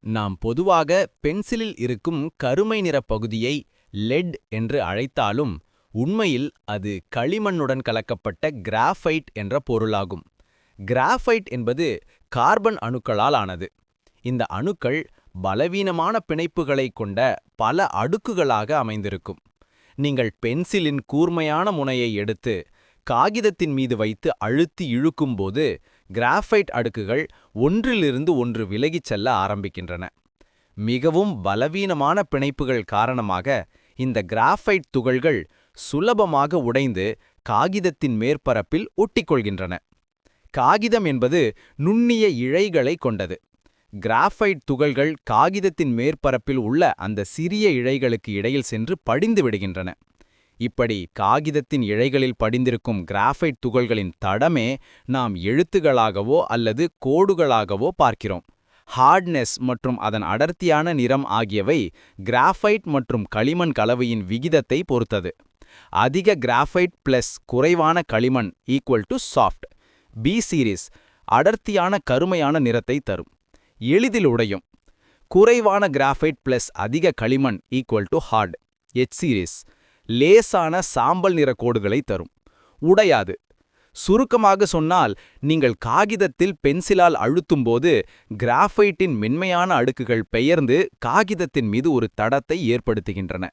நாம் பொதுவாக பென்சிலில் இருக்கும் கருமை நிற பகுதியை லெட் என்று அழைத்தாலும் உண்மையில் அது களிமண்ணுடன் கலக்கப்பட்ட கிராஃபைட் என்ற பொருளாகும். கிராஃபைட் என்பது கார்பன் அணுக்களால் ஆனது. இந்த அணுக்கள் பலவீனமான பிணைப்புகளை கொண்ட பல அடுக்குகளாக அமைந்திருக்கும். நீங்கள் பென்சிலின் கூர்மையான முனையை எடுத்து காகிதத்தின் மீது வைத்து அழுத்தி இழுக்கும்போது கிராஃபைட் அடுக்குகள் ஒன்றிலிருந்து ஒன்று விலகிச் செல்ல ஆரம்பிக்கின்றன. மிகவும் பலவீனமான பிணைப்புகள் காரணமாக இந்த கிராஃபைட் துகள்கள் சுலபமாக உடைந்து காகிதத்தின் மேற்பரப்பில் ஒட்டிக்கொள்கின்றன. காகிதம் என்பது நுண்ணிய இழைகளை கொண்டது. கிராஃபைட் துகள்கள் காகிதத்தின் மேற்பரப்பில் உள்ள அந்த சிறிய இழைகளுக்கு இடையில் சென்று படிந்து விடுகின்றன. இப்படி காகிதத்தின் இழைகளில் படிந்திருக்கும் கிராஃபைட் துகள்களின் தடமே நாம் எழுத்துகளாகவோ அல்லது கோடுகளாகவோ பார்க்கிறோம். ஹார்ட்னஸ் மற்றும் அதன் அடர்த்தியான நிறம் ஆகியவை கிராஃபைட் மற்றும் களிமண் கலவையின் விகிதத்தை பொறுத்தது. அதிக கிராஃபைட் பிளஸ் குறைவான களிமண் equal to soft. B series அடர்த்தியான கருமையான நிறத்தை தரும், எளிதில் உடையும். குறைவான கிராஃபைட் பிளஸ் அதிக களிமண் equal to hard. H series லேசான சாம்பல் நிற கோடுகளை தரும், உடையாது. சுருக்கமாக சொன்னால், நீங்கள் காகிதத்தில் பென்சிலால் அழுத்தும்போது கிராஃபைட்டின் மென்மையான அடுக்குகள் பெயர்ந்து காகிதத்தின் மீது ஒரு தடத்தை ஏற்படுத்துகின்றன.